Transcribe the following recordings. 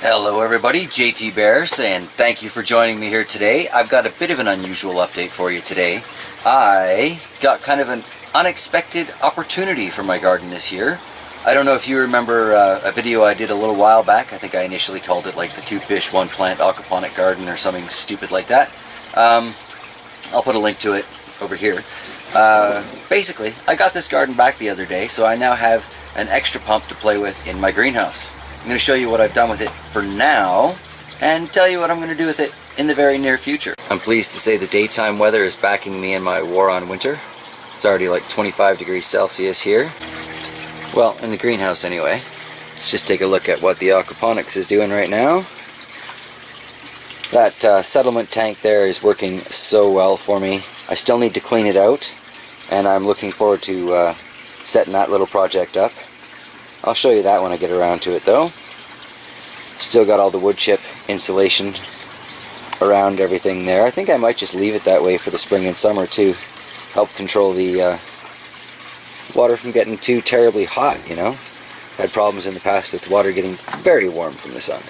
Hello everybody, JT Bear saying thank you for joining me here today. I've got a bit of an unusual update for you today. I got kind of an unexpected opportunity for my garden this year. I don't know if you remember a video I did a little while back. I think I initially called it like the 2 fish 1 plant aquaponic garden or something stupid like that. I'll put a link to it over here. Basically, I got this garden back the other day, so I now have an extra pump to play with in my greenhouse. I'm going to show you what I've done with it for now and tell you what I'm going to do with it in the very near future. I'm pleased to say the daytime weather is backing me in my war on winter. It's already like 25 degrees Celsius here. Well, in the greenhouse anyway. Let's just take a look at what the aquaponics is doing right now. That settlement tank there is working so well for me. I still need to clean it out, and I'm looking forward to setting that little project up. I'll show you that when I get around to it though. Still got all the wood chip insulation around everything there. I think I might just leave it that way for the spring and summer to help control the water from getting too terribly hot, you know. Had problems in the past with water getting very warm from the sun.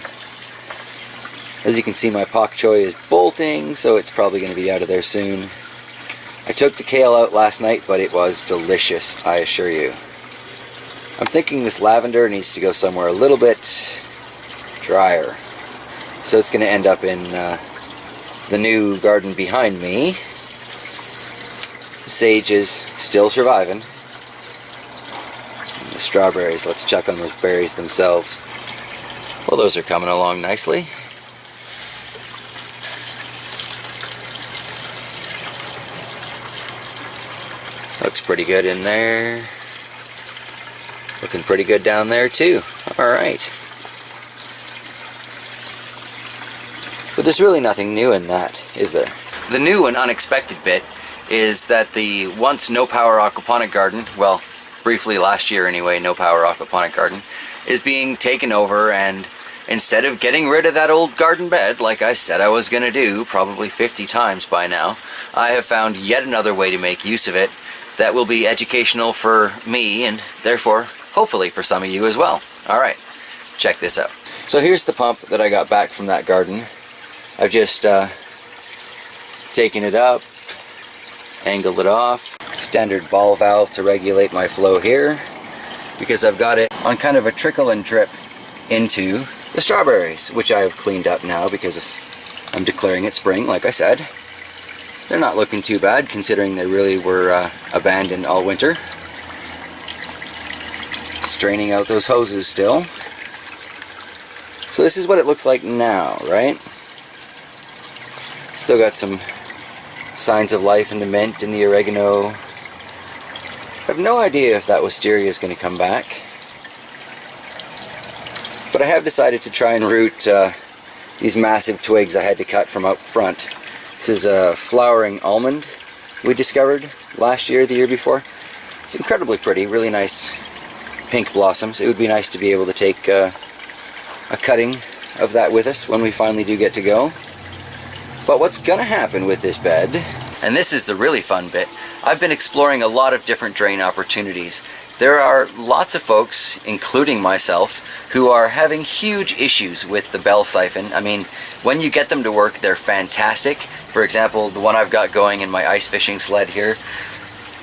As you can see, my pak choi is bolting, so it's probably going to be out of there soon. I took the kale out last night, but it was delicious, I assure you. I'm thinking this lavender needs to go somewhere a little bit drier. So it's going to end up in the new garden behind me. The sage is still surviving. And the strawberries, let's check on those berries themselves. Well, those are coming along nicely. Looks pretty good in there. Looking pretty good down there too. Alright. But there's really nothing new in that, is there? The new and unexpected bit is that the once no power aquaponic garden, well, briefly last year anyway, no power aquaponic garden, is being taken over, and instead of getting rid of that old garden bed like I said I was going to do probably 50 times by now, I have found yet another way to make use of it that will be educational for me and therefore hopefully for some of you as well. Alright, check this out. So here's the pump that I got back from that garden. I've just taken it up, angled it off, standard ball valve to regulate my flow here, because I've got it on kind of a trickle and drip into the strawberries, which I have cleaned up now because I'm declaring it spring, like I said. They're not looking too bad considering they really were abandoned all winter. Straining out those hoses still. So this is what it looks like now, right? Still got some signs of life in the mint and the oregano. I have no idea if that wisteria is going to come back. But I have decided to try and root these massive twigs I had to cut from out front. This is a flowering almond we discovered last year, the year before. It's incredibly pretty, really nice pink blossoms. It would be nice to be able to take a cutting of that with us when we finally do get to go. But what's gonna happen with this bed, and this is the really fun bit, I've been exploring a lot of different drain opportunities. There are lots of folks, including myself, who are having huge issues with the bell siphon. I mean, when you get them to work, they're fantastic. For example, the one I've got going in my ice fishing sled here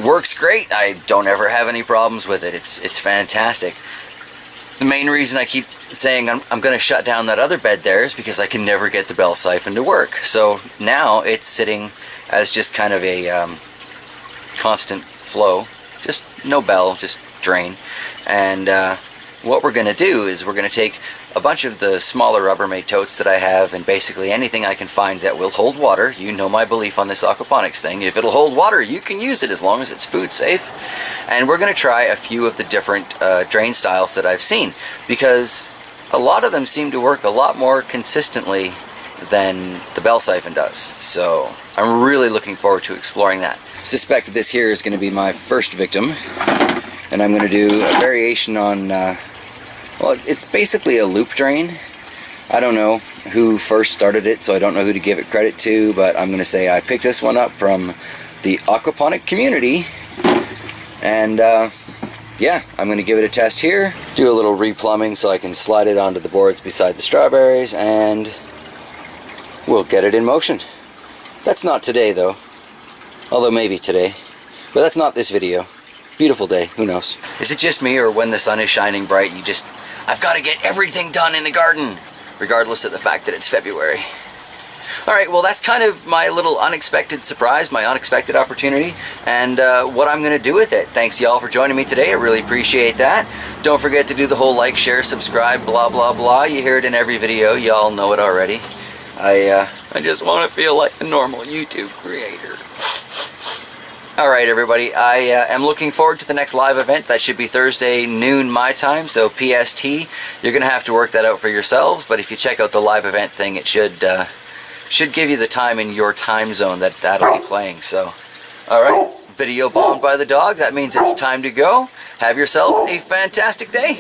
works great. I don't ever have any problems with it. It's fantastic. The main reason I keep saying I'm going to shut down that other bed there is because I can never get the bell siphon to work. So now it's sitting as just kind of a constant flow. Just no bell, just drain. And what we're going to do is we're going to take a bunch of the smaller Rubbermaid totes that I have, and basically anything I can find that will hold water. You know my belief on this aquaponics thing. If it'll hold water, you can use it as long as it's food safe. And we're going to try a few of the different drain styles that I've seen, because a lot of them seem to work a lot more consistently than the bell siphon does. So I'm really looking forward to exploring that. Suspect this here is going to be my first victim, and I'm going to do a variation on well, it's basically a loop drain. I don't know who first started it, so I don't know who to give it credit to, but I'm going to say I picked this one up from the aquaponic community, and yeah, I'm going to give it a test here, do a little replumbing so I can slide it onto the boards beside the strawberries, and we'll get it in motion. That's not today though, although maybe today, but that's not this video. Beautiful day, who knows. Is it just me, or when the sun is shining bright, I've got to get everything done in the garden, regardless of the fact that it's February. Alright, well that's kind of my little unexpected surprise, my unexpected opportunity, and what I'm going to do with it. Thanks y'all for joining me today, I really appreciate that. Don't forget to do the whole like, share, subscribe, blah blah blah. You hear it in every video, y'all know it already. I just want to feel like a normal YouTube creator. Alright everybody, I am looking forward to the next live event. That should be Thursday noon my time, so PST. You're going to have to work that out for yourselves, but if you check out the live event thing, it should give you the time in your time zone that'll be playing. So, alright, video bombed by the dog. That means it's time to go. Have yourself a fantastic day.